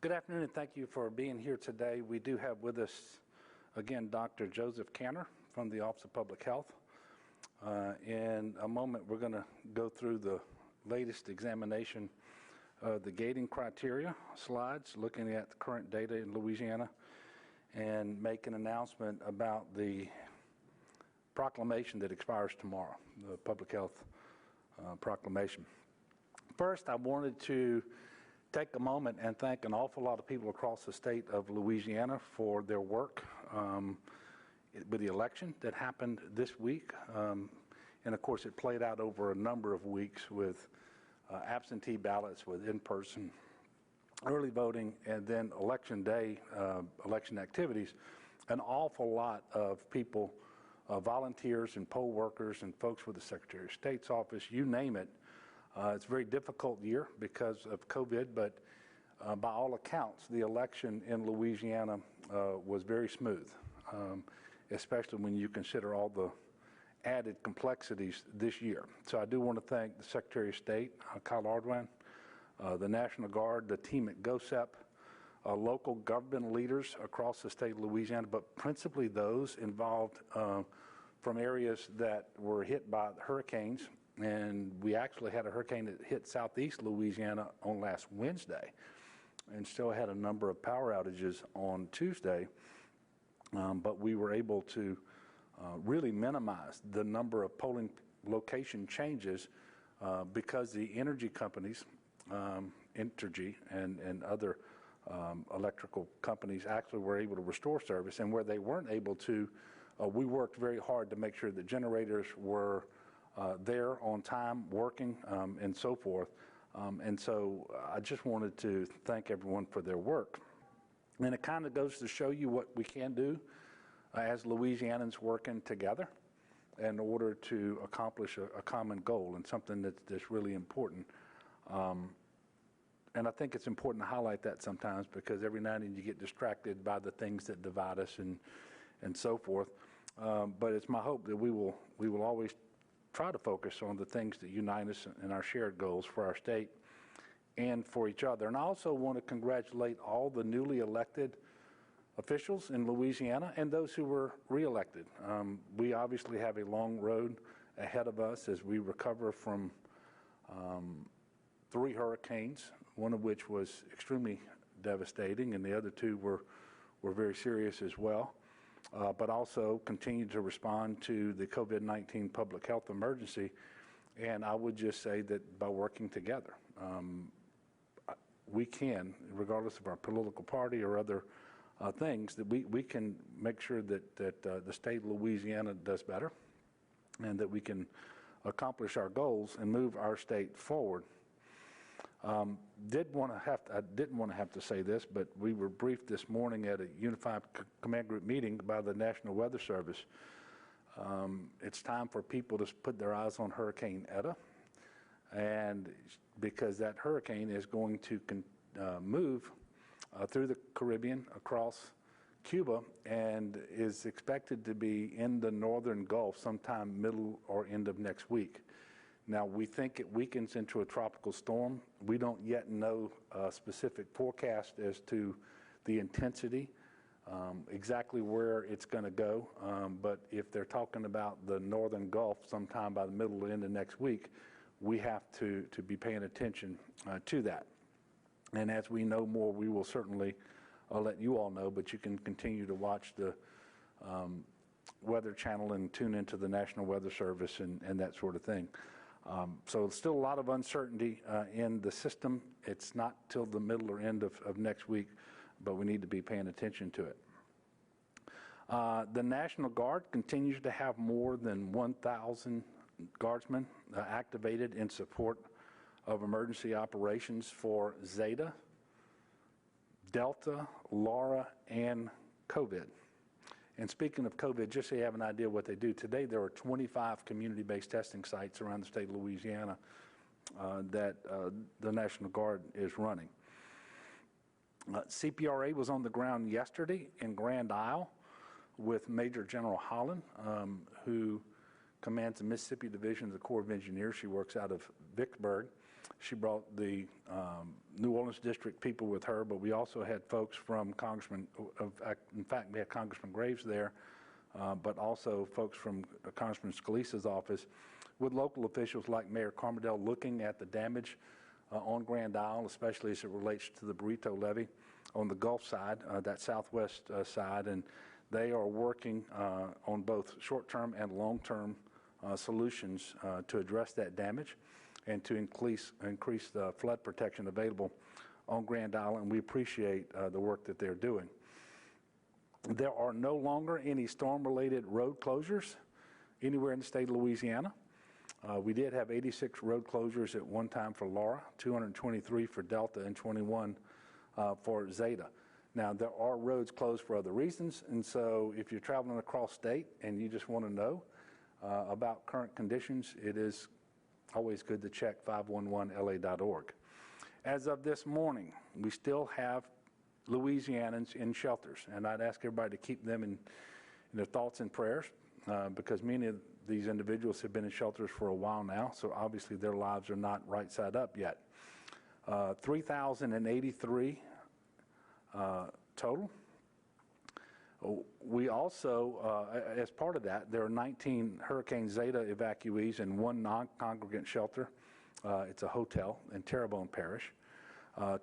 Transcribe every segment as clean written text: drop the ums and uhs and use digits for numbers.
Good afternoon, and thank you for being here today. We do have with us, again, Dr. Joseph Canner from the Office of Public Health. In a moment, we're going to go through the latest examination of the gating criteria slides, looking at the current data in Louisiana, and make an announcement about the proclamation that expires tomorrow, the public health proclamation. First, I wanted to take a moment and thank an awful lot of people across the state of Louisiana for their work with the election that happened this week. And of course, it played out over a number of weeks with absentee ballots, with in-person early voting, and then election day election activities. An awful lot of people, volunteers and poll workers and folks with the Secretary of State's office, you name it. It's a very difficult year because of COVID, but by all accounts, the election in Louisiana was very smooth, especially when you consider all the added complexities this year. So I do want to thank the Secretary of State, Kyle Ardoin, the National Guard, the team at GOSEP, local government leaders across the state of Louisiana, but principally those involved from areas that were hit by hurricanes. And we actually had a hurricane that hit southeast Louisiana on last Wednesday and still had a number of power outages on Tuesday. But we were able to really minimize the number of polling location changes because the energy companies, Entergy and other electrical companies actually were able to restore service. And where they weren't able to, we worked very hard to make sure that generators were there on time, working, and so forth. And so I just wanted to thank everyone for their work. And it kind of goes to show you what we can do as Louisianans working together in order to accomplish a common goal and something that's really important. And I think it's important to highlight that sometimes because every now and then you get distracted by the things that divide us and so forth. But it's my hope that we will always try to focus on the things that unite us and our shared goals for our state and for each other. And I also want to congratulate all the newly elected officials in Louisiana and those who were reelected. We obviously have a long road ahead of us as we recover from 3 hurricanes, one of which was extremely devastating, and the other 2 were very serious as well. But also continue to respond to the COVID-19 public health emergency. And I would just say that by working together, we can, regardless of our political party or other things, that we can make sure that the state of Louisiana does better and that we can accomplish our goals and move our state forward. I didn't want to have to say this, but we were briefed this morning at a Unified Command Group meeting by the National Weather Service. It's time for people to put their eyes on Hurricane Eta, and because that hurricane is going to move through the Caribbean, across Cuba, and is expected to be in the northern Gulf sometime middle or end of next week. Now, we think it weakens into a tropical storm. We don't yet know a specific forecast as to the intensity, exactly where it's going to go. But if they're talking about the northern Gulf sometime by the middle to end of next week, we have to be paying attention to that. And as we know more, we will certainly let you all know, but you can continue to watch the Weather Channel and tune into the National Weather Service and that sort of thing. So still a lot of uncertainty in the system. It's not till the middle or end of next week, but we need to be paying attention to it. The National Guard continues to have more than 1,000 guardsmen activated in support of emergency operations for Zeta, Delta, Laura, and COVID. And speaking of COVID, just so you have an idea what they do, today there are 25 community-based testing sites around the state of Louisiana that the National Guard is running. CPRA was on the ground yesterday in Grand Isle with Major General Holland, who commands the Mississippi Division of the Corps of Engineers. She works out of Vicksburg. She brought the New Orleans district people with her, but we also had folks from in fact, we had Congressman Graves there, but also folks from Congressman Scalise's office, with local officials like Mayor Carmardell looking at the damage on Grand Isle, especially as it relates to the Burrito Levee on the Gulf side, that southwest side, and they are working on both short-term and long-term solutions to address that damage and to increase the flood protection available on Grand Isle, and we appreciate the work that they're doing. There are no longer any storm-related road closures anywhere in the state of Louisiana. We did have 86 road closures at one time for Laura, 223 for Delta, and 21 for Zeta. Now, there are roads closed for other reasons, and so if you're traveling across state and you just want to know about current conditions, it is always good to check 511la.org. As of this morning, we still have Louisianans in shelters, and I'd ask everybody to keep them in their thoughts and prayers because many of these individuals have been in shelters for a while now, so obviously their lives are not right side up yet. 3,083 total. We also, as part of that, there are 19 Hurricane Zeta evacuees in one non-congregant shelter. It's a hotel in Terrebonne Parish.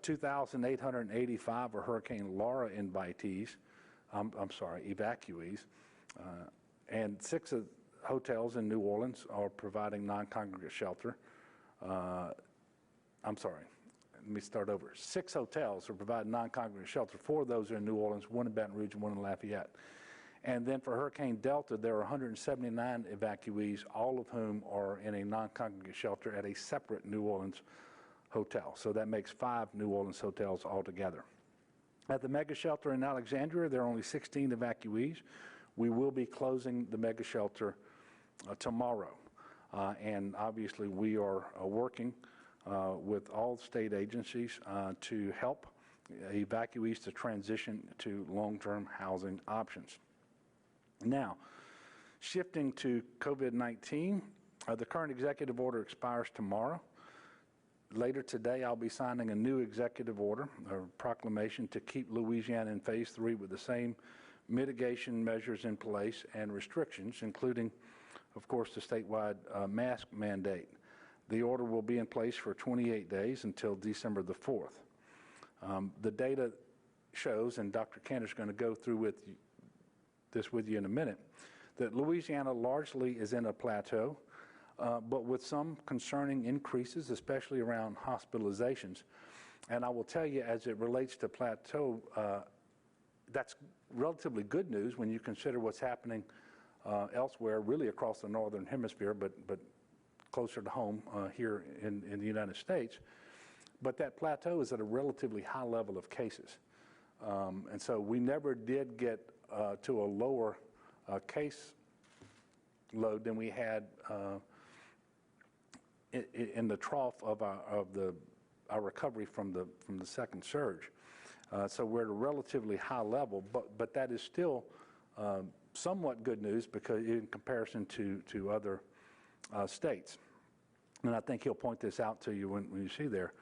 2,885 are Hurricane Laura evacuees, and 6 hotels in New Orleans are providing non-congregate shelter. Let me start over. 6 hotels are providing non-congregate shelter. 4 of those are in New Orleans, 1 in Baton Rouge, and 1 in Lafayette. And then for Hurricane Delta, there are 179 evacuees, all of whom are in a non-congregate shelter at a separate New Orleans hotel. So that makes 5 New Orleans hotels altogether. At the mega shelter in Alexandria, there are only 16 evacuees. We will be closing the mega shelter tomorrow. And obviously we are working with all state agencies to help evacuees to transition to long-term housing options. Now, shifting to COVID-19, the current executive order expires tomorrow. Later today, I'll be signing a new executive order, a proclamation to keep Louisiana in phase 3 with the same mitigation measures in place and restrictions, including, of course, the statewide mask mandate. The order will be in place for 28 days until December the 4th. The data shows, and Dr. Cantor is going to go through this with you in a minute, that Louisiana largely is in a plateau, but with some concerning increases, especially around hospitalizations. And I will tell you, as it relates to plateau, that's relatively good news when you consider what's happening elsewhere, really across the northern hemisphere, but closer to home here in the United States. But that plateau is at a relatively high level of cases. And so we never did get to a lower case load than we had in the trough of our recovery from the second surge. So we're at a relatively high level, but that is still somewhat good news because in comparison to other states. And I think he'll point this out to you when you see there.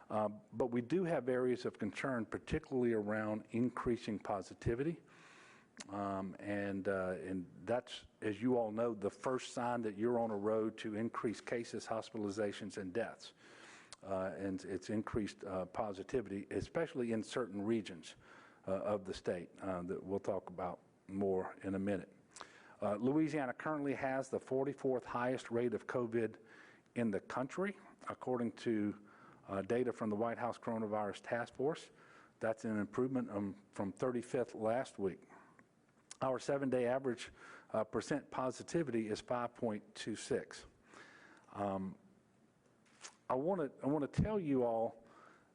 But we do have areas of concern, particularly around increasing positivity. And that's, as you all know, the first sign that you're on a road to increased cases, hospitalizations, and deaths. And it's increased positivity, especially in certain regions of the state that we'll talk about more in a minute. Louisiana currently has the 44th highest rate of COVID in the country, according to data from the White House Coronavirus Task Force. That's an improvement from 35th last week. Our 7-day average percent positivity is 5.26. I want to tell you all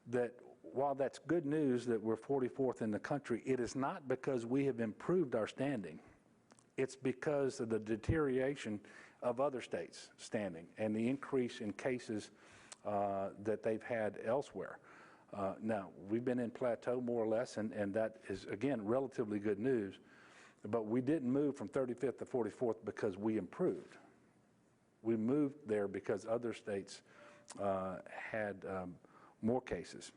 that while that's good news that we're 44th in the country, it is not because we have improved our standing. It's because of the deterioration of other states' standing and the increase in cases that they've had elsewhere. Now, we've been in plateau more or less, and that is, again, relatively good news. But we didn't move from 35th to 44th because we improved. We moved there because other states had more cases.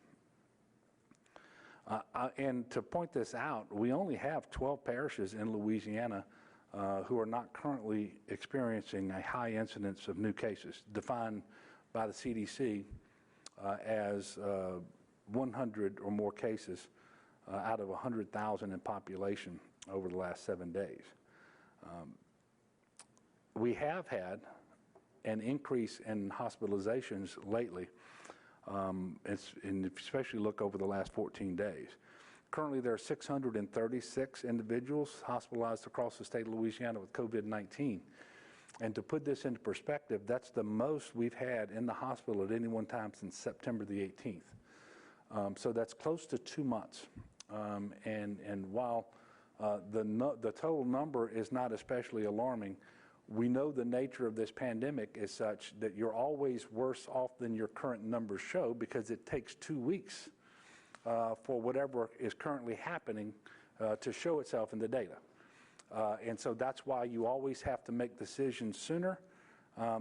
And to point this out, we only have 12 parishes in Louisiana who are not currently experiencing a high incidence of new cases, defined by the CDC as 100 or more cases out of 100,000 in population over the last 7 days. We have had an increase in hospitalizations lately, and especially look over the last 14 days. Currently, there are 636 individuals hospitalized across the state of Louisiana with COVID-19. And to put this into perspective, that's the most we've had in the hospital at any one time since September the 18th. So that's close to 2 months. And while the total number is not especially alarming, we know the nature of this pandemic is such that you're always worse off than your current numbers show, because it takes 2 weeks for whatever is currently happening to show itself in the data. And so that's why you always have to make decisions sooner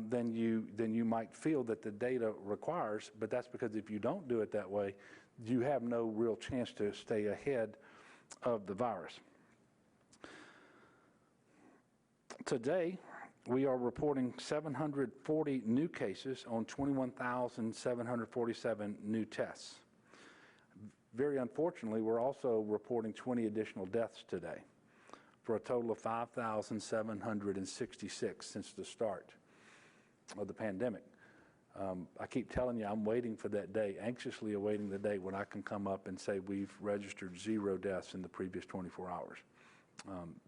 than you might feel that the data requires. But that's because if you don't do it that way, you have no real chance to stay ahead of the virus. Today, we are reporting 740 new cases on 21,747 new tests. Very unfortunately, we're also reporting 20 additional deaths today, for a total of 5,766 since the start of the pandemic. I keep telling you, I'm waiting for that day, anxiously awaiting the day when I can come up and say we've registered 0 deaths in the previous 24 hours.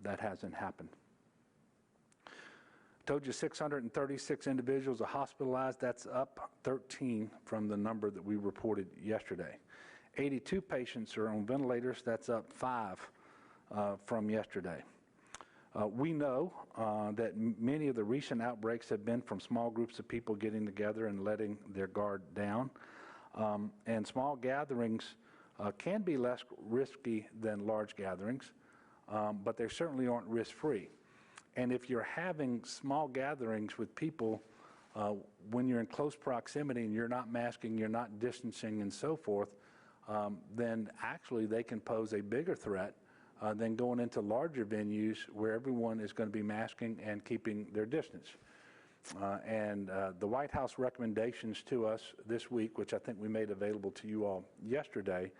That hasn't happened. Told you 636 individuals are hospitalized. That's up 13 from the number that we reported yesterday. 82 patients are on ventilators. That's up 5 from yesterday. We know that many of the recent outbreaks have been from small groups of people getting together and letting their guard down. And small gatherings can be less risky than large gatherings, but they certainly aren't risk-free. And if you're having small gatherings with people, when you're in close proximity and you're not masking, you're not distancing and so forth, then actually they can pose a bigger threat than going into larger venues where everyone is going to be masking and keeping their distance. And the White House recommendations to us this week, which I think we made available to you all yesterday,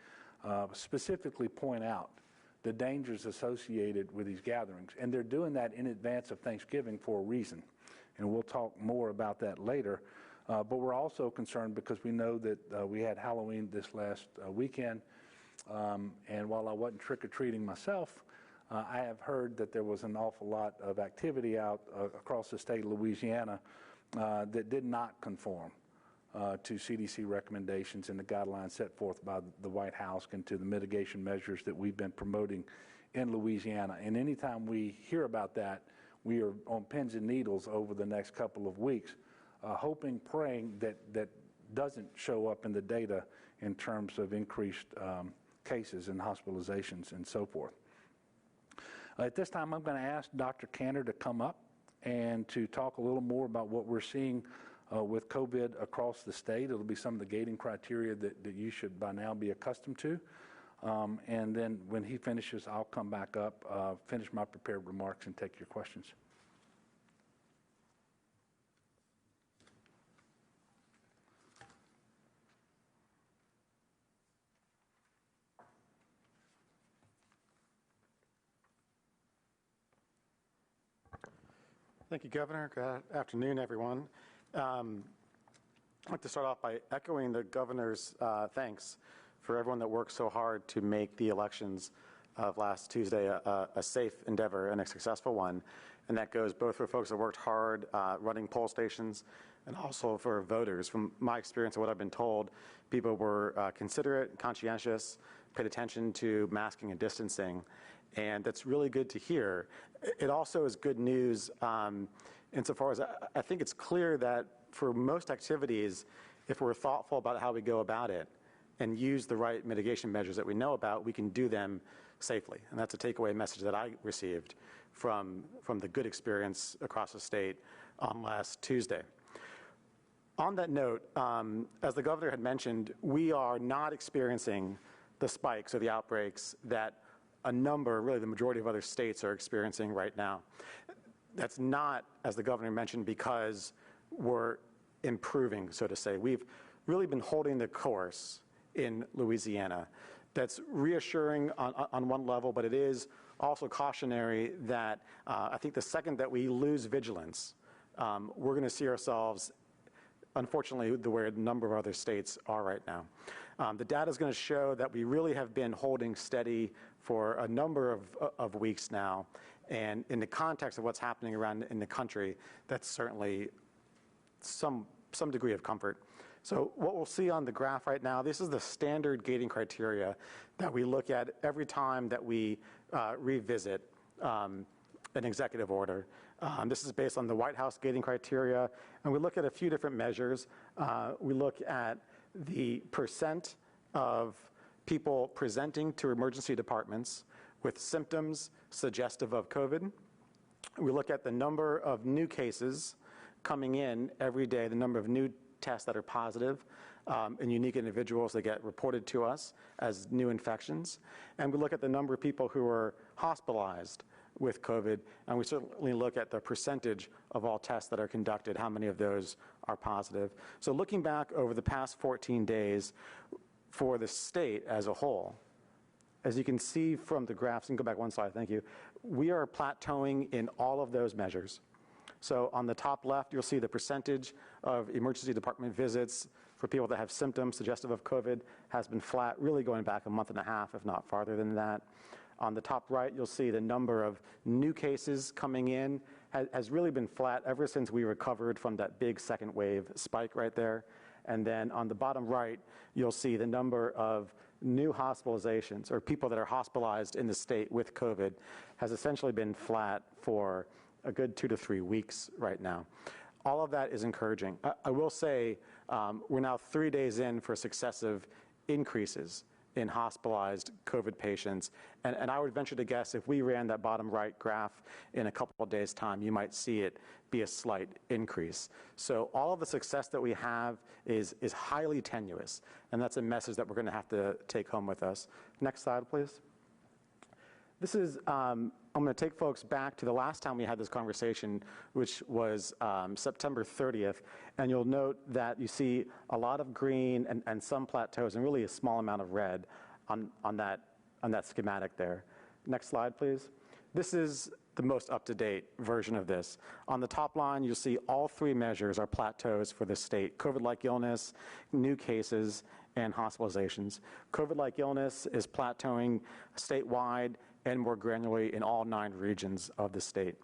specifically point out the dangers associated with these gatherings. And they're doing that in advance of Thanksgiving for a reason. And we'll talk more about that later. But we're also concerned because we know that we had Halloween this last weekend. And while I wasn't trick-or-treating myself, I have heard that there was an awful lot of activity out across the state of Louisiana that did not conform to CDC recommendations and the guidelines set forth by the White House and to the mitigation measures that we've been promoting in Louisiana. And anytime we hear about that, we are on pins and needles over the next couple of weeks, hoping, praying that that doesn't show up in the data in terms of increased cases and hospitalizations and so forth. At this time, I'm going to ask Dr. Cantor to come up and to talk a little more about what we're seeing with COVID across the state. It'll be some of the gating criteria that you should by now be accustomed to. And then when he finishes, I'll come back up, finish my prepared remarks, and take your questions. Thank you, Governor. Good afternoon, everyone. I'd like to start off by echoing the Governor's thanks for everyone that worked so hard to make the elections of last Tuesday a safe endeavor and a successful one. And that goes both for folks that worked hard running poll stations and also for voters. From my experience and what I've been told, people were considerate, conscientious, paid attention to masking and distancing. And that's really good to hear. It also is good news insofar as I think it's clear that for most activities, if we're thoughtful about how we go about it and use the right mitigation measures that we know about, we can do them safely. And that's a takeaway message that I received from the good experience across the state on last Tuesday. On that note, as the governor had mentioned, we are not experiencing the spikes or the outbreaks that a number, really the majority of other states are experiencing right now. That's not, as the governor mentioned, because we're improving, so to say. We've really been holding the course in Louisiana. That's reassuring on one level, but it is also cautionary that I think the second that we lose vigilance, we're going to see ourselves, unfortunately, where a number of other states are right now. The data is going to show that we really have been holding steady for a number of weeks now. And in the context of what's happening around in the country, that's certainly some degree of comfort. So what we'll see on the graph right now, this is the standard gating criteria that we look at every time that we revisit an executive order. This is based on the White House gating criteria, and we look at a few different measures. We look at the percent of people presenting to emergency departments with symptoms suggestive of COVID. We look at the number of new cases coming in every day, the number of new tests that are positive and unique individuals that get reported to us as new infections. And we look at the number of people who are hospitalized with COVID, and we certainly look at the percentage of all tests that are conducted, how many of those are positive. So looking back over the past 14 days for the state as a whole, as you can see from the graphs, and go back one slide, thank you, we are plateauing in all of those measures. So on the top left, you'll see the percentage of emergency department visits for people that have symptoms suggestive of COVID has been flat, really going back a month and a half, if not farther than that. On the top right, you'll see the number of new cases coming in has really been flat ever since we recovered from that big second wave spike right there. And then on the bottom right, you'll see the number of new hospitalizations or people that are hospitalized in the state with COVID has essentially been flat for a good 2 to 3 weeks right now. All of that is encouraging. I will say we're now 3 days in for successive increases in hospitalized COVID patients. And I would venture to guess if we ran that bottom right graph in a couple of days' time, you might see it be a slight increase. So all of the success that we have is highly tenuous, and that's a message that we're going to have to take home with us. Next slide, please. This is, I'm going to take folks back to the last time we had this conversation, which was September 30th, and you'll note that you see a lot of green and some plateaus and really a small amount of red on that schematic there. Next slide, please. This is the most up-to-date version of this. On the top line, you'll see all 3 measures are plateaus for the state: COVID-like illness, new cases, and hospitalizations. COVID-like illness is plateauing statewide and more granularly in all 9 regions of the state.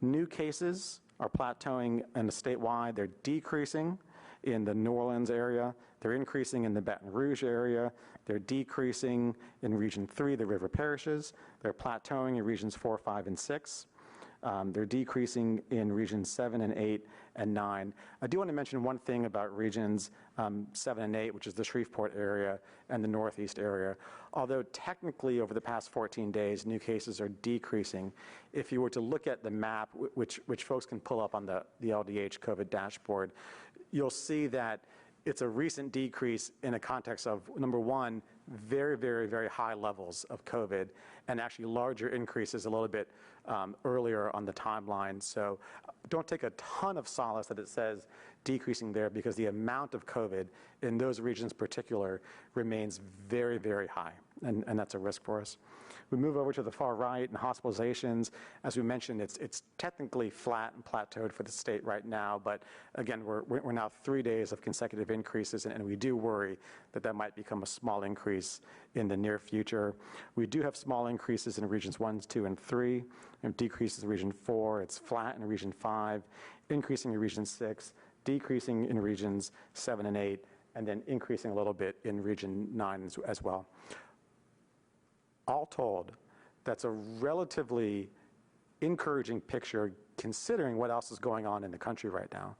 New cases are plateauing in the statewide. They're decreasing in the New Orleans area. They're increasing in the Baton Rouge area. They're decreasing in Region 3, the river parishes. They're plateauing in Regions 4, 5, and 6. They're decreasing in Regions 7 and 8 and 9. I do want to mention one thing about Regions 7 and 8, which is the Shreveport area and the Northeast area. Although technically over the past 14 days, new cases are decreasing, if you were to look at the map, which folks can pull up on the LDH COVID dashboard, you'll see that it's a recent decrease in a context of, number one, very, very, very high levels of COVID, and actually larger increases a little bit earlier on the timeline. So don't take a ton of solace that it says decreasing there, because the amount of COVID in those regions in particular remains very, very high, and that's a risk for us. We move over to the far right and hospitalizations. As we mentioned, it's technically flat and plateaued for the state right now, but again, we're now 3 days of consecutive increases, and we do worry that that might become a small increase in the near future. We do have small increases in regions 1, 2, and 3, and decreases in region 4. It's flat in region 5, increasing in region 6, decreasing in regions 7 and 8, and then increasing a little bit in region 9 as well. All told, that's a relatively encouraging picture considering what else is going on in the country right now.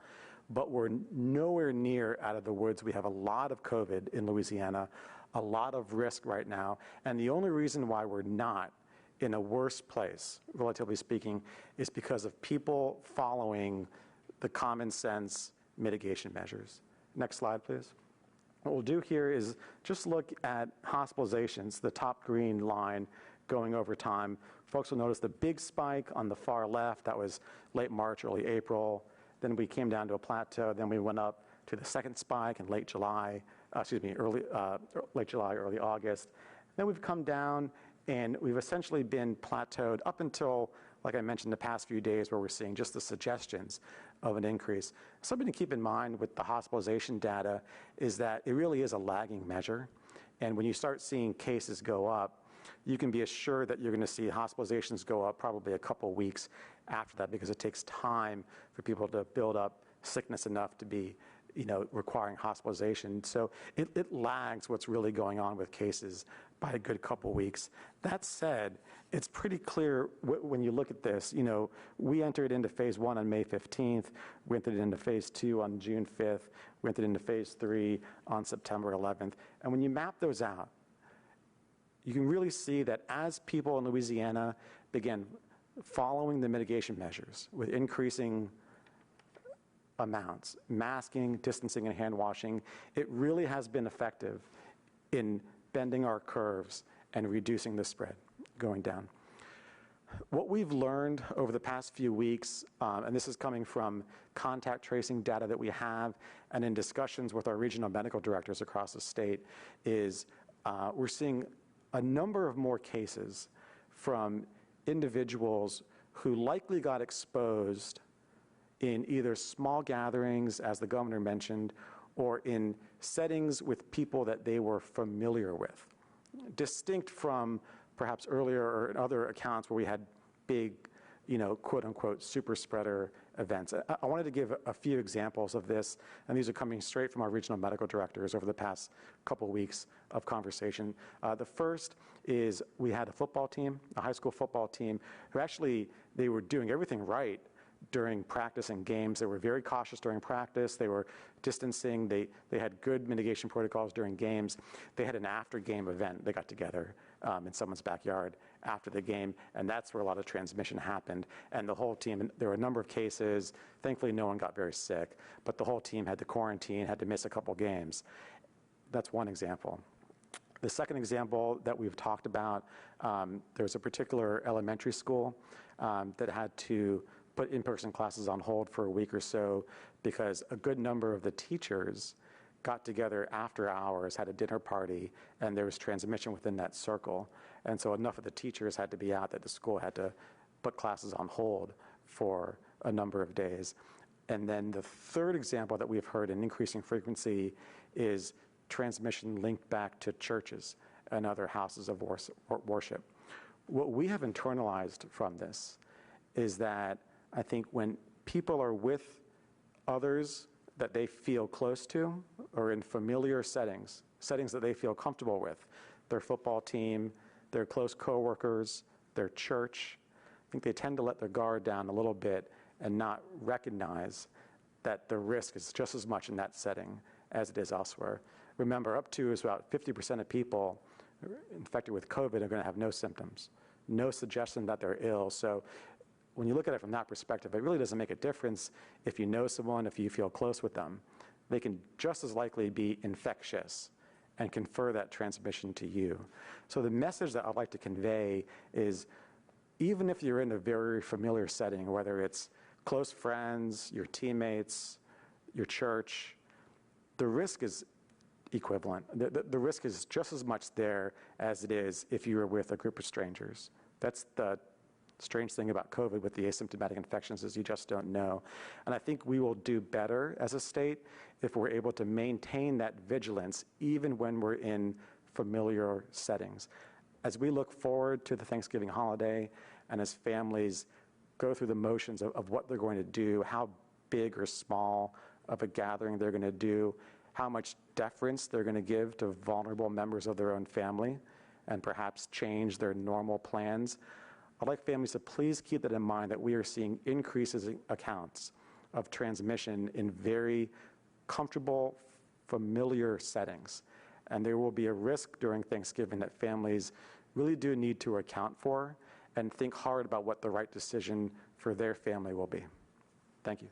But we're nowhere near out of the woods. We have a lot of COVID in Louisiana, a lot of risk right now, and the only reason why we're not in a worse place, relatively speaking, is because of people following the common sense mitigation measures. Next slide, please. What we'll do here is just look at hospitalizations, the top green line going over time. Folks will notice the big spike on the far left. That was late March, early April. Then we came down to a plateau. Then we went up to the second spike in late July, late July, early August. Then we've come down, and we've essentially been plateaued up until, like I mentioned, the past few days where we're seeing just the suggestions of an increase. Something to keep in mind with the hospitalization data is that it really is a lagging measure. And when you start seeing cases go up, you can be assured that you're going to see hospitalizations go up probably a couple weeks after that, because it takes time for people to build up sickness enough to be requiring hospitalization. So it lags what's really going on with cases by a good couple weeks. That said, it's pretty clear when you look at this. We entered into phase 1 on May 15th. We entered into phase 2 on June 5th. We entered into phase 3 on September 11th. And when you map those out, you can really see that as people in Louisiana began following the mitigation measures with increasing amounts, masking, distancing, and hand washing, it really has been effective in bending our curves and reducing the spread going down. What we've learned over the past few weeks, and this is coming from contact tracing data that we have and in discussions with our regional medical directors across the state, is we're seeing a number of more cases from individuals who likely got exposed in either small gatherings, as the governor mentioned, or in settings with people that they were familiar with, distinct from perhaps earlier or in other accounts where we had big, quote unquote, super spreader events. I wanted to give a few examples of this, and these are coming straight from our regional medical directors over the past couple weeks of conversation. The first is we had a football team, a high school football team, who actually, they were doing everything right during practice and games. They were very cautious during practice. They were distancing. They had good mitigation protocols during games. They had an after-game event. They got together in someone's backyard after the game, and that's where a lot of transmission happened. And the whole team, and there were a number of cases. Thankfully, no one got very sick, but the whole team had to quarantine, had to miss a couple games. That's one example. The second example that we've talked about, there was a particular elementary school that had to put in-person classes on hold for a week or so because a good number of the teachers got together after hours, had a dinner party, and there was transmission within that circle. And so enough of the teachers had to be out that the school had to put classes on hold for a number of days. And then the third example that we've heard in increasing frequency is transmission linked back to churches and other houses of worship. What we have internalized from this is that I think when people are with others that they feel close to or in familiar settings that they feel comfortable with, their football team, their close coworkers, their church, I think they tend to let their guard down a little bit and not recognize that the risk is just as much in that setting as it is elsewhere. Remember, up to is about 50% of people infected with COVID are going to have no symptoms, no suggestion that they're ill. So when you look at it from that perspective, it really doesn't make a difference if you know someone, if you feel close with them. They can just as likely be infectious and confer that transmission to you. So the message that I'd like to convey is, even if you're in a very familiar setting, whether it's close friends, your teammates, your church, the risk is equivalent. The risk is just as much there as it is if you were with a group of strangers. That's the strange thing about COVID with the asymptomatic infections, is you just don't know. And I think we will do better as a state if we're able to maintain that vigilance even when we're in familiar settings. As we look forward to the Thanksgiving holiday and as families go through the motions of what they're going to do, how big or small of a gathering they're going to do, how much deference they're going to give to vulnerable members of their own family, and perhaps change their normal plans, I'd like families to please keep that in mind, that we are seeing increases in accounts of transmission in very comfortable, familiar settings. And there will be a risk during Thanksgiving that families really do need to account for and think hard about what the right decision for their family will be. Thank you.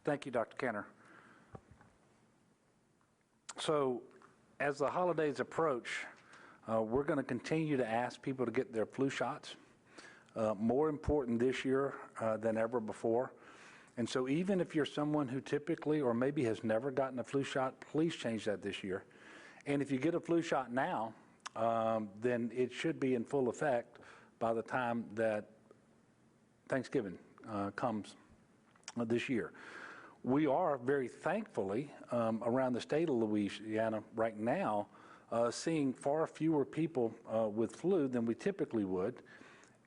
Thank you, Dr. Kenner. So as the holidays approach, we're going to continue to ask people to get their flu shots. More important this year than ever before. And so even if you're someone who typically or maybe has never gotten a flu shot, please change that this year. And if you get a flu shot now, then it should be in full effect by the time that Thanksgiving comes this year. We are very thankfully around the state of Louisiana right now seeing far fewer people with flu than we typically would.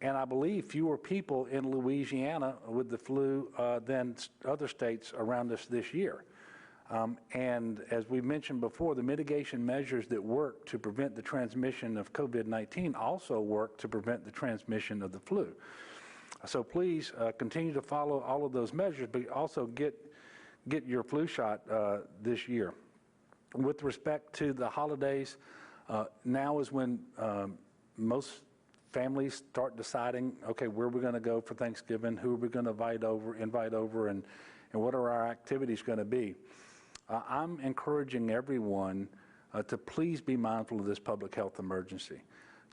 And I believe fewer people in Louisiana with the flu than other states around us this year. And as we mentioned before, the mitigation measures that work to prevent the transmission of COVID-19 also work to prevent the transmission of the flu. So please continue to follow all of those measures, but also get your flu shot this year. With respect to the holidays, now is when most families start deciding, okay, where we're going to go for Thanksgiving, who are we going to invite over, and what are our activities going to be. I'm encouraging everyone to please be mindful of this public health emergency,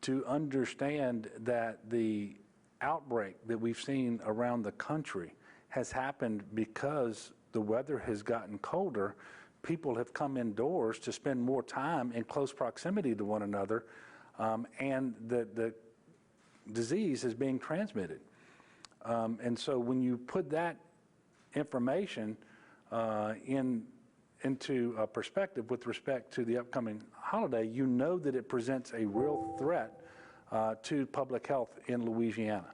to understand that the outbreak that we've seen around the country has happened because the weather has gotten colder. People have come indoors to spend more time in close proximity to one another, and the disease is being transmitted. And so when you put that information into perspective with respect to the upcoming holiday, you know that it presents a real threat to public health in Louisiana.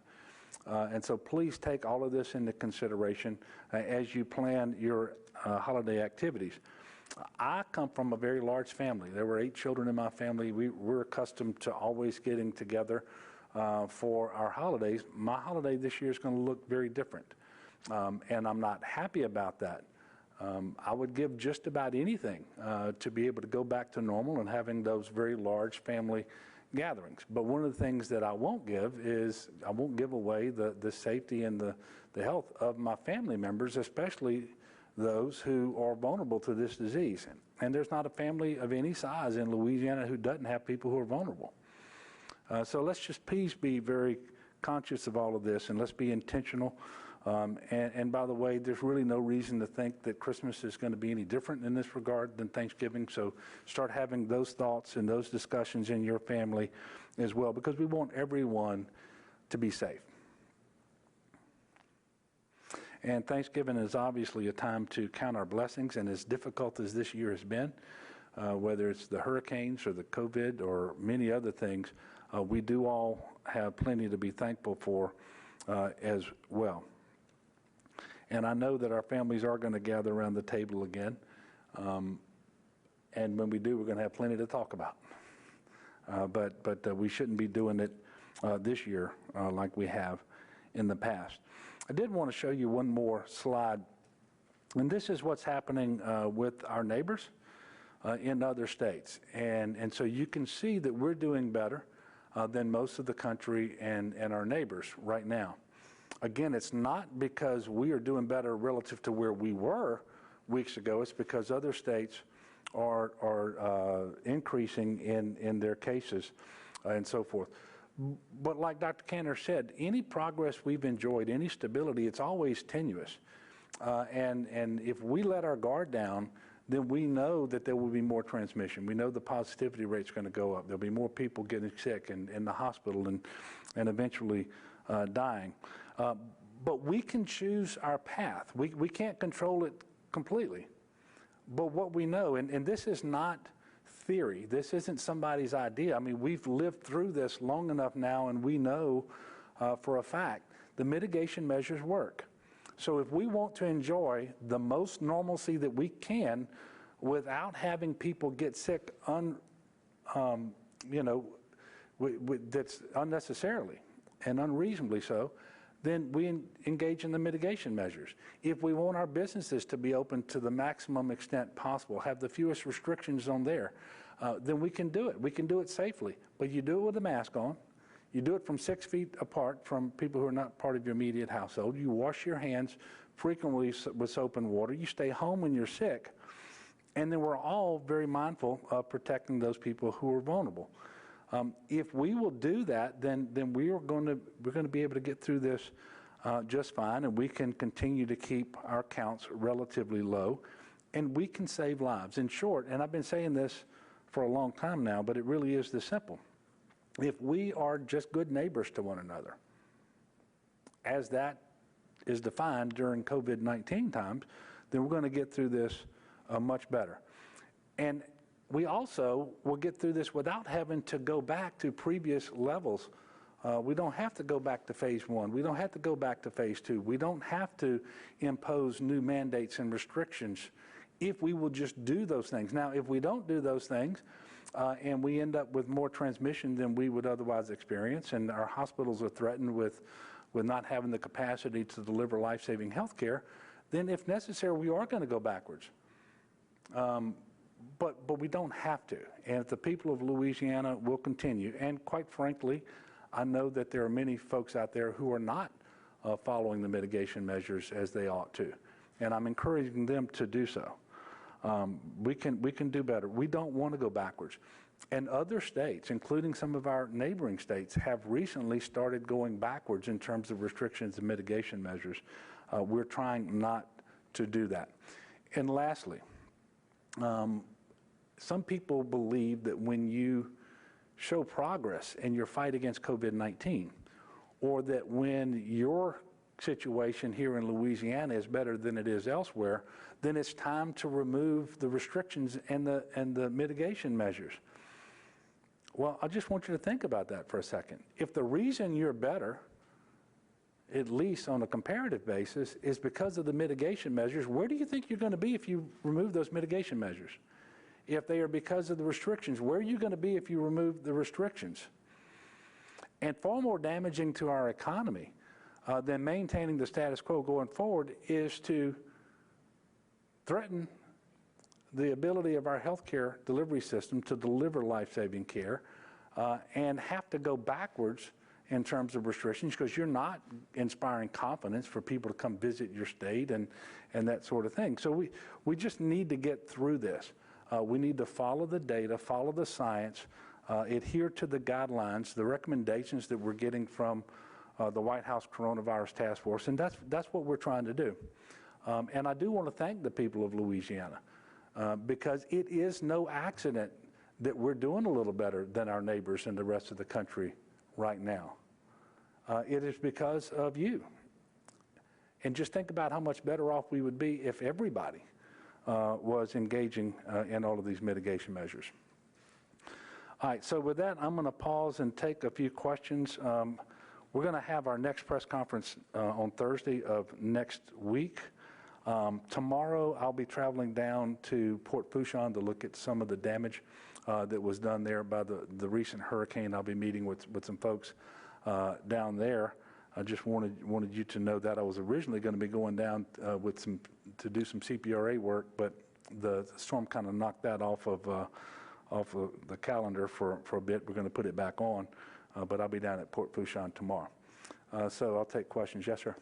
And so please take all of this into consideration as you plan your holiday activities. I come from a very large family. There were 8 children in my family. We're accustomed to always getting together for our holidays. My holiday this year is going to look very different, and I'm not happy about that. I would give just about anything to be able to go back to normal and having those very large family gatherings. But one of the things that I won't give is I won't give away the safety and the health of my family members, especially those who are vulnerable to this disease. And there's not a family of any size in Louisiana who doesn't have people who are vulnerable. So let's just please be very conscious of all of this, and let's be intentional. And by the way, there's really no reason to think that Christmas is going to be any different in this regard than Thanksgiving. So start having those thoughts and those discussions in your family as well, because we want everyone to be safe. And Thanksgiving is obviously a time to count our blessings, and as difficult as this year has been, whether it's the hurricanes or the COVID or many other things, we do all have plenty to be thankful for as well. And I know that our families are going to gather around the table again, and when we do, we're going to have plenty to talk about. But we shouldn't be doing it this year like we have in the past. I did want to show you one more slide, and this is what's happening with our neighbors in other states. And so you can see that we're doing better than most of the country and our neighbors right now. Again, it's not because we are doing better relative to where we were weeks ago. It's because other states are increasing in their cases and so forth. But like Dr. Kenner said, any progress we've enjoyed, any stability, it's always tenuous. And if we let our guard down, then we know that there will be more transmission. We know the positivity rate's going to go up. There'll be more people getting sick and in the hospital and eventually dying. But we can choose our path. We can't control it completely. But what we know, and this is not theory, this isn't somebody's idea. I mean, we've lived through this long enough now, and we know for a fact the mitigation measures work. So if we want to enjoy the most normalcy that we can without having people get sick that's unnecessarily and unreasonably so, then we engage in the mitigation measures. If we want our businesses to be open to the maximum extent possible, have the fewest restrictions on there, then we can do it. We can do it safely. But you do it with a mask on. You do it from 6 feet apart from people who are not part of your immediate household. You wash your hands frequently with soap and water. You stay home when you're sick. And then we're all very mindful of protecting those people who are vulnerable. If we will do that, then we're going to be able to get through this just fine, and we can continue to keep our counts relatively low, and we can save lives. In short, and I've been saying this for a long time now, but it really is this simple. If we are just good neighbors to one another, as that is defined during COVID-19 times, then we're going to get through this much better. And we also will get through this without having to go back to previous levels. We don't have to go back to phase 1. We don't have to go back to phase 2. We don't have to impose new mandates and restrictions if we will just do those things. Now, if we don't do those things and we end up with more transmission than we would otherwise experience, and our hospitals are threatened with not having the capacity to deliver life-saving health care, then if necessary, we are going to go backwards. But we don't have to. And the people of Louisiana will continue. And quite frankly, I know that there are many folks out there who are not following the mitigation measures as they ought to. And I'm encouraging them to do so. We can do better. We don't want to go backwards. And other states, including some of our neighboring states, have recently started going backwards in terms of restrictions and mitigation measures. We're trying not to do that. And lastly, some people believe that when you show progress in your fight against COVID-19, or that when your situation here in Louisiana is better than it is elsewhere, then it's time to remove the restrictions and the mitigation measures. Well, I just want you to think about that for a second. If the reason you're better, at least on a comparative basis, is because of the mitigation measures, where do you think you're going to be if you remove those mitigation measures? If they are because of the restrictions, where are you going to be if you remove the restrictions? And far more damaging to our economy than maintaining the status quo going forward is to threaten the ability of our healthcare delivery system to deliver life-saving care and have to go backwards in terms of restrictions, because you're not inspiring confidence for people to come visit your state and that sort of thing. So we just need to get through this. We need to follow the data, follow the science, adhere to the guidelines, the recommendations that we're getting from the White House Coronavirus Task Force, and that's what we're trying to do. And I do want to thank the people of Louisiana because it is no accident that we're doing a little better than our neighbors in the rest of the country right now. It is because of you. And just think about how much better off we would be if everybody was engaging in all of these mitigation measures. All right, so with that, I'm going to pause and take a few questions. We're going to have our next press conference on Thursday of next week. Tomorrow, I'll be traveling down to Port Fourchon to look at some of the damage that was done there by the recent hurricane. I'll be meeting with some folks down there. I just wanted you to know that I was originally going to be going down to do some CPRA work, but the storm kind of knocked that off of the calendar for a bit. We're going to put it back on, but I'll be down at Port Fourchon tomorrow. So I'll take questions. Yes, sir.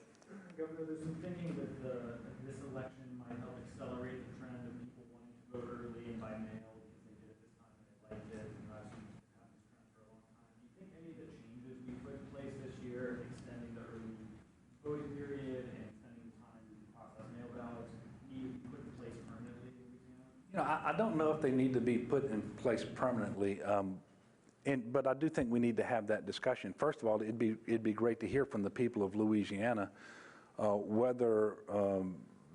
Governor, there's some thinking that this election might help accelerate the trend of people wanting to vote early and by mail because they did it this time and they liked it, and I've seen it happen this trend for a long time. Do you think any of the changes we put in place this year, extending the early voting period and extending the time to process mail ballots, need to be put in place permanently in Louisiana? You know, I don't know if they need to be put in place permanently. But I do think we need to have that discussion. First of all, it'd be great to hear from the people of Louisiana whether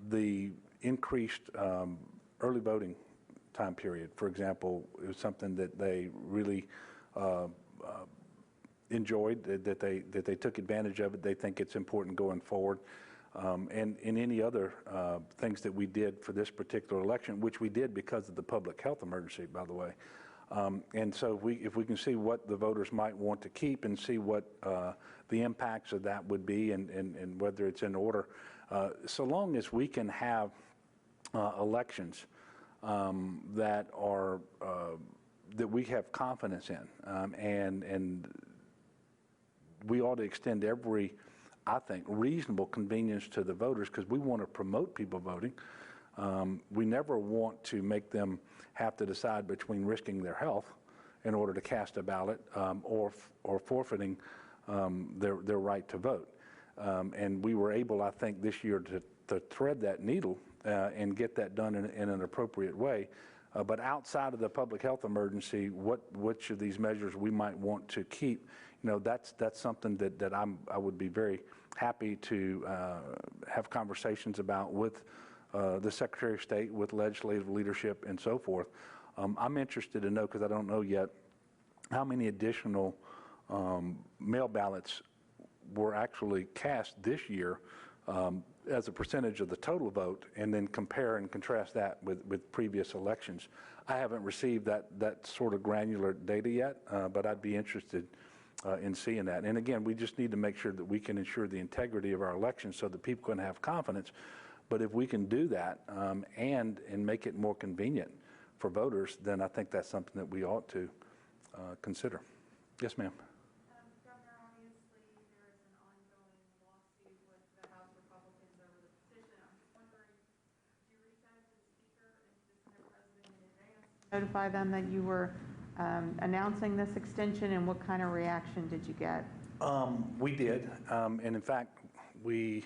the increased early voting time period, for example, is something that they really enjoyed, that they took advantage of it. They think it's important going forward. And in any other things that we did for this particular election, which we did because of the public health emergency, by the way. And so if we can see what the voters might want to keep and see what the impacts of that would be and whether it's in order, so long as we can have elections that are that we have confidence in, and we ought to extend every I think, reasonable convenience to the voters, because we want to promote people voting. We never want to make them have to decide between risking their health in order to cast a ballot or forfeiting their right to vote. And we were able, I think, this year to thread that needle and get that done in an appropriate way. But outside of the public health emergency, which of these measures we might want to keep, that's something that I would be very happy to have conversations about with the Secretary of State, with legislative leadership, and so forth. I'm interested to know, because I don't know yet, how many additional mail ballots were actually cast this year as a percentage of the total vote, and then compare and contrast that with previous elections. I haven't received that sort of granular data yet, but I'd be interested in seeing that. And again, we just need to make sure that we can ensure the integrity of our elections so that people can have confidence. But if we can do that and make it more convenient for voters, then I think that's something that we ought to consider. Yes, ma'am. Governor, obviously there is an ongoing lawsuit with the House Republicans over the petition. I'm just wondering, did you reach out to the Speaker and to the Senate President in advance to notify them that you were announcing this extension, and what kind of reaction did you get? We did, and in fact, we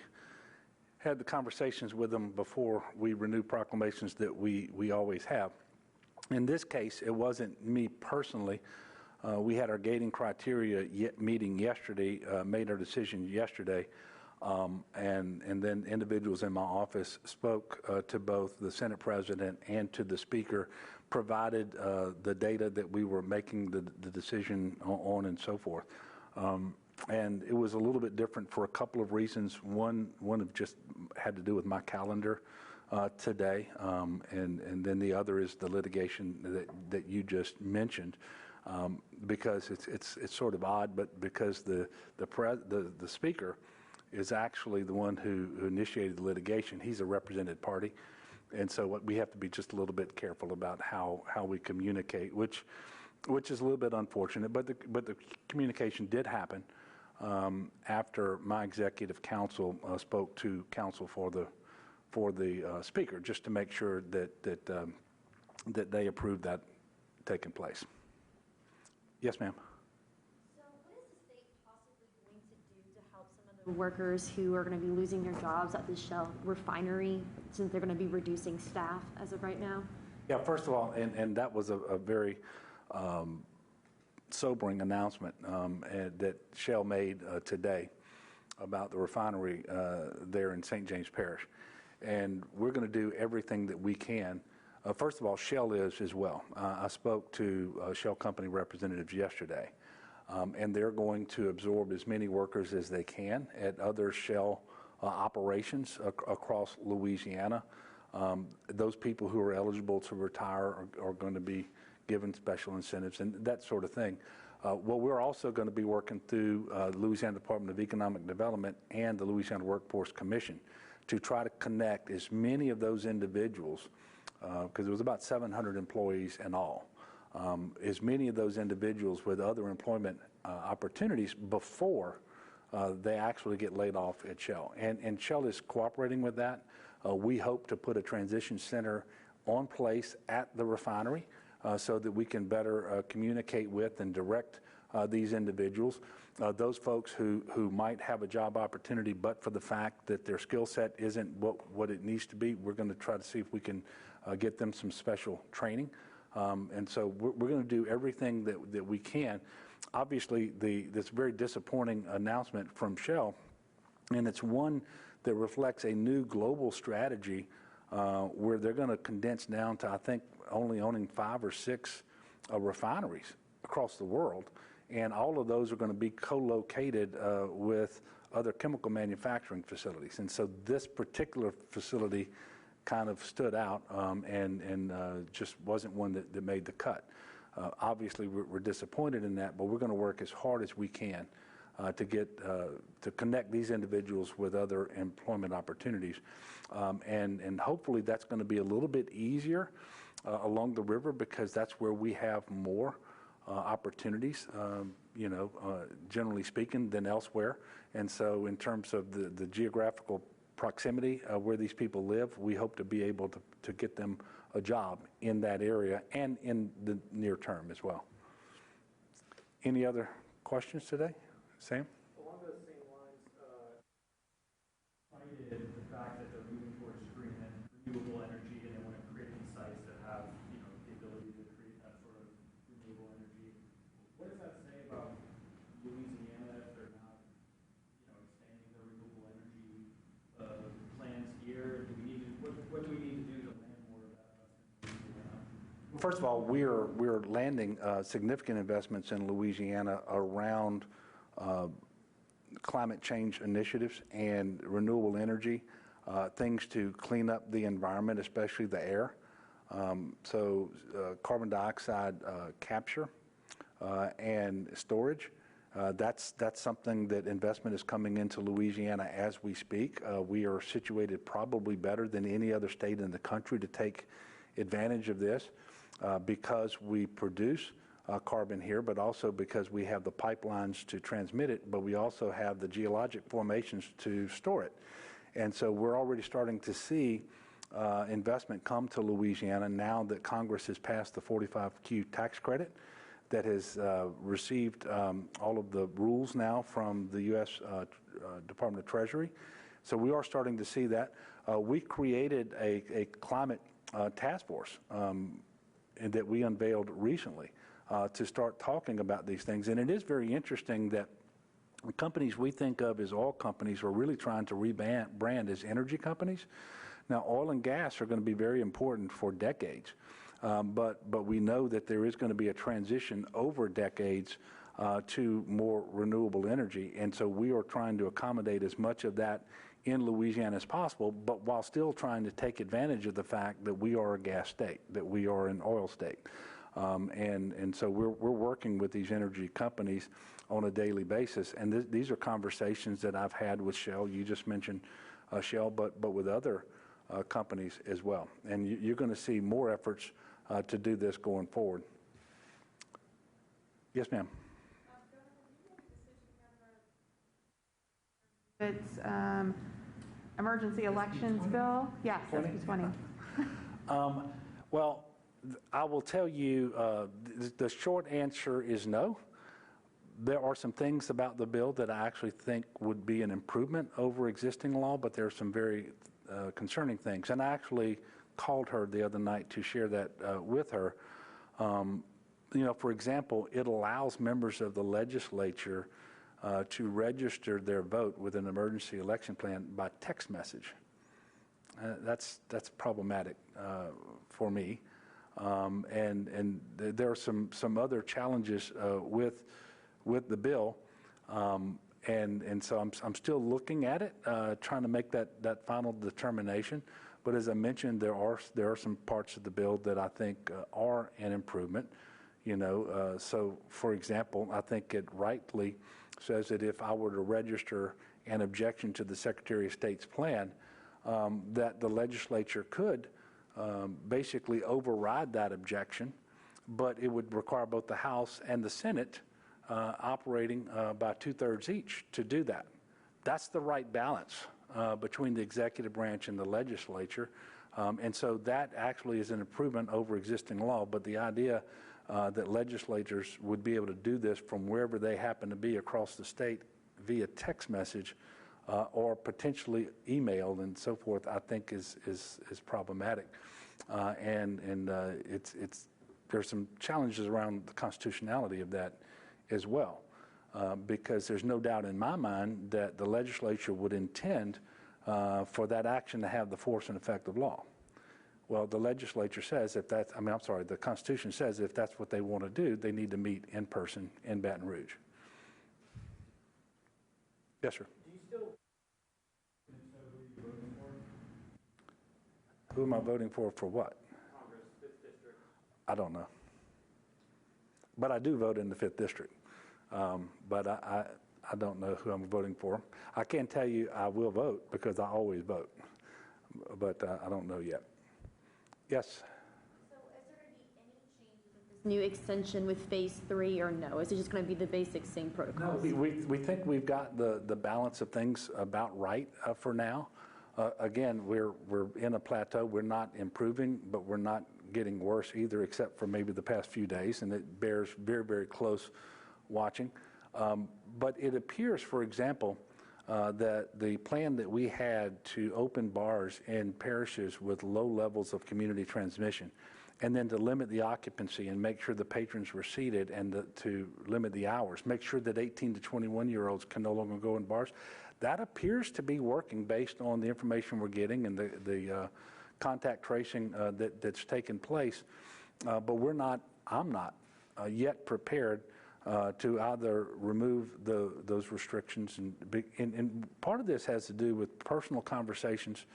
had the conversations with them before we renew proclamations that we always have. In this case, it wasn't me personally. We had our gating criteria meeting yesterday, made our decision yesterday, and then individuals in my office spoke to both the Senate President and to the Speaker, provided the data that we were making the decision on and so forth. And it was a little bit different for a couple of reasons. One of just had to do with my calendar today, and then the other is the litigation that you just mentioned. Because it's sort of odd, but because the Speaker is actually the one who initiated the litigation. He's a represented party, and so we have to be just a little bit careful about how we communicate, which is a little bit unfortunate. But the communication did happen after my executive counsel spoke to counsel for the Speaker, just to make sure that they approved that taking place. Yes, ma'am. So what is the state possibly going to do to help some of the workers who are going to be losing their jobs at the Shell refinery, since they're going to be reducing staff as of right now? Yeah, first of all, and that was a very sobering announcement that Shell made today about the refinery there in St. James Parish. And we're going to do everything that we can. First of all, Shell is as well. I spoke to Shell company representatives yesterday, and they're going to absorb as many workers as they can at other Shell operations across Louisiana. Those people who are eligible to retire are going to be given special incentives and that sort of thing. Well, we're also going to be working through the Louisiana Department of Economic Development and the Louisiana Workforce Commission to try to connect as many of those individuals, because there was about 700 employees in all, as many of those individuals with other employment opportunities before they actually get laid off at Shell. And Shell is cooperating with that. We hope to put a transition center on place at the refinery so that we can better communicate with and direct these individuals. Those folks who might have a job opportunity, but for the fact that their skill set isn't what it needs to be, we're going to try to see if we can get them some special training. And so we're going to do everything that we can. Obviously, this very disappointing announcement from Shell, and it's one that reflects a new global strategy where they're going to condense down to, I think, only owning 5 or 6 refineries across the world. And all of those are going to be co-located with other chemical manufacturing facilities. And so this particular facility kind of stood out and just wasn't one that made the cut. Obviously, we're disappointed in that, but we're going to work as hard as we can to connect these individuals with other employment opportunities. And hopefully that's going to be a little bit easier along the river, because that's where we have more opportunities, generally speaking, than elsewhere. And so in terms of the geographical proximity where these people live, we hope to be able to get them a job in that area and in the near term as well. Any other questions today? Sam? Along those same lines, cited the fact that they're moving towards green and renewable energy, and they want to create these sites that have, the ability to create that sort of renewable energy. What does that say about Louisiana if they're not, expanding their renewable energy plans here? What do we need to do to land more of that in Louisiana? First of all, we're landing significant investments in Louisiana around climate change initiatives and renewable energy, things to clean up the environment, especially the air. So carbon dioxide capture and storage. That's something that investment is coming into Louisiana as we speak. We are situated probably better than any other state in the country to take advantage of this because we produce carbon here, but also because we have the pipelines to transmit it, but we also have the geologic formations to store it. And so we're already starting to see investment come to Louisiana now that Congress has passed the 45Q tax credit that has received all of the rules now from the U.S. Department of Treasury. So we are starting to see that. We created a climate task force and that we unveiled recently to start talking about these things. And it is very interesting that the companies we think of as oil companies are really trying to rebrand as energy companies. Now, oil and gas are going to be very important for decades, but we know that there is going to be a transition over decades to more renewable energy. And so we are trying to accommodate as much of that in Louisiana as possible, but while still trying to take advantage of the fact that we are a gas state, that we are an oil state. And so we're working with these energy companies on a daily basis. And these are conversations that I've had with Shell. You just mentioned Shell, but with other companies as well. And you're going to see more efforts to do this going forward. Yes, ma'am. It's emergency elections bill. Yes, SB 20. Well, I will tell you the short answer is no. There are some things about the bill that I actually think would be an improvement over existing law, but there are some very concerning things. And I actually called her the other night to share that with her. For example, it allows members of the legislature to register their vote with an emergency election plan by text message. That's problematic for me. And there are some other challenges with the bill, and so I'm still looking at it, trying to make that final determination. But as I mentioned, there are some parts of the bill that I think are an improvement. So for example, I think it rightly says that if I were to register an objection to the Secretary of State's plan, that the legislature could basically override that objection, but it would require both the House and the Senate operating by 2/3 each to do that. That's the right balance between the executive branch and the legislature, and so that actually is an improvement over existing law. But the idea that legislators would be able to do this from wherever they happen to be across the state via text message or potentially emailed and so forth, I think is problematic. And there's some challenges around the constitutionality of that as well, because there's no doubt in my mind that the legislature would intend for that action to have the force and effect of law. Well, the legislature says the Constitution says if that's what they want to do, they need to meet in person in Baton Rouge. Yes, sir. Do you still know who you're voting for? Who am I voting for what? Congress, 5th District. I don't know. But I do vote in the 5th District. But I don't know who I'm voting for. I can tell you I will vote because I always vote. But I don't know yet. Yes? So is there going to be any changes with this new extension with phase 3, or no? Is it just going to be the basic same No, protocols? we think we've got the balance of things about right for now. Again, we're in a plateau. We're not improving, but we're not getting worse either, except for maybe the past few days, and it bears very, very close watching. But it appears, for example, that the plan that we had to open bars in parishes with low levels of community transmission, and then to limit the occupancy and make sure the patrons were seated, and to limit the hours, make sure that 18 to 21-year-olds can no longer go in bars, that appears to be working based on the information we're getting and the contact tracing that's taken place. But I'm not yet prepared to either remove those restrictions. And part of this has to do with personal conversations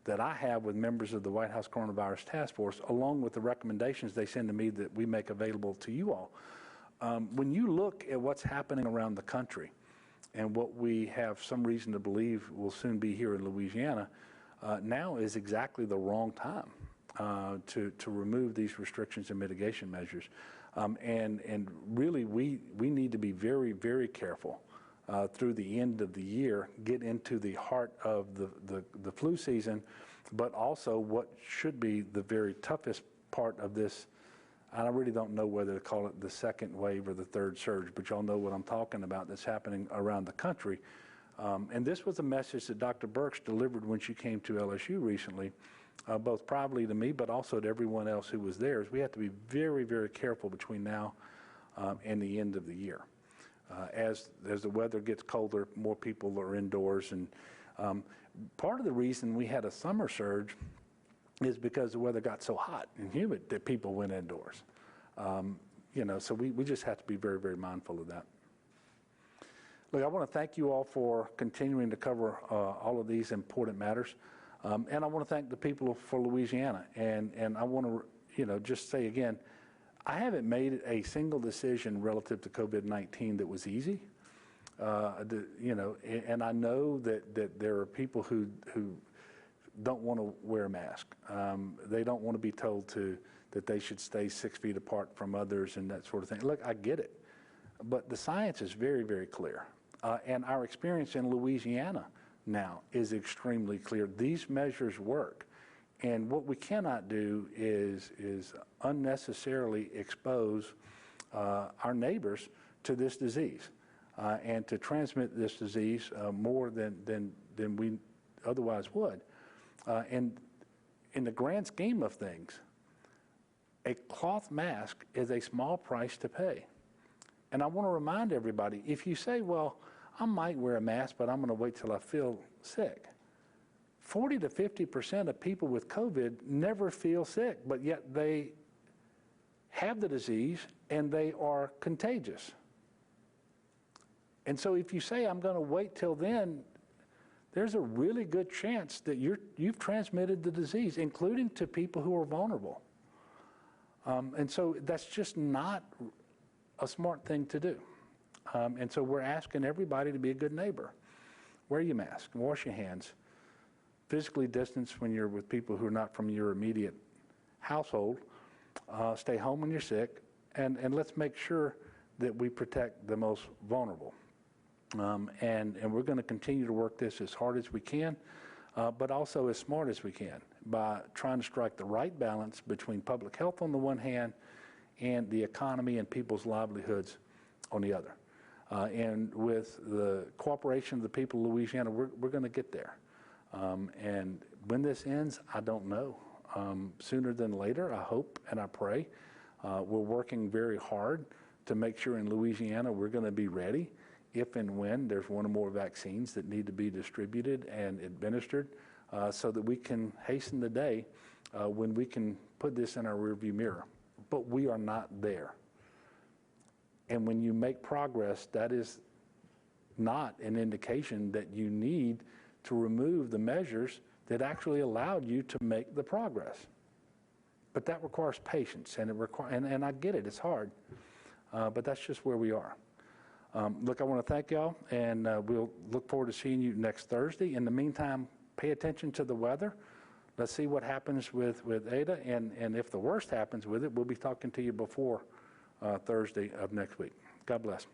that I have with members of the White House Coronavirus Task Force, along with the recommendations they send to me that we make available to you all. When you look at what's happening around the country and what we have some reason to believe will soon be here in Louisiana, now is exactly the wrong time to remove these restrictions and mitigation measures. And really, we need to be very, very careful through the end of the year, get into the heart of the flu season, but also what should be the very toughest part of this. I really don't know whether to call it the second wave or the third surge, but y'all know what I'm talking about that's happening around the country. And this was a message that Dr. Birx delivered when she came to LSU recently, both privately to me, but also to everyone else who was there, is we have to be very, very careful between now and the end of the year. As the weather gets colder, more people are indoors. And part of the reason we had a summer surge is because the weather got so hot and humid that people went indoors. So we just have to be very, very mindful of that. Look, I want to thank you all for continuing to cover all of these important matters. And I want to thank the people for Louisiana. And I want to, just say again, I haven't made a single decision relative to COVID-19 that was easy. And I know that there are people who don't want to wear a mask. They don't want to be told that they should stay 6 feet apart from others and that sort of thing. Look, I get it. But the science is very, very clear. And our experience in Louisiana now is extremely clear. These measures work. And what we cannot do is unnecessarily expose our neighbors to this disease and to transmit this disease more than we otherwise would. And in the grand scheme of things, a cloth mask is a small price to pay. And I want to remind everybody, if you say, well, I might wear a mask, but I'm going to wait till I feel sick. 40 to 50% of people with COVID never feel sick, but yet they have the disease and they are contagious. And so if you say, I'm going to wait till then, there's a really good chance that you've transmitted the disease, including to people who are vulnerable. And so that's just not a smart thing to do. And so we're asking everybody to be a good neighbor. Wear your mask, wash your hands, physically distance when you're with people who are not from your immediate household, stay home when you're sick, and let's make sure that we protect the most vulnerable. And we're going to continue to work this as hard as we can, but also as smart as we can by trying to strike the right balance between public health on the one hand and the economy and people's livelihoods on the other. And with the cooperation of the people of Louisiana, we're going to get there. And when this ends, I don't know. Sooner than later, I hope and I pray. We're working very hard to make sure in Louisiana we're going to be ready if and when there's one or more vaccines that need to be distributed and administered so that we can hasten the day when we can put this in our rearview mirror. But we are not there. And when you make progress, that is not an indication that you need to remove the measures that actually allowed you to make the progress. But that requires patience, and and I get it, it's hard, but that's just where we are. Look, I want to thank y'all, and we'll look forward to seeing you next Thursday. In the meantime, pay attention to the weather. let's see what happens with Ada, and if the worst happens with it, we'll be talking to you before Thursday of next week. God bless.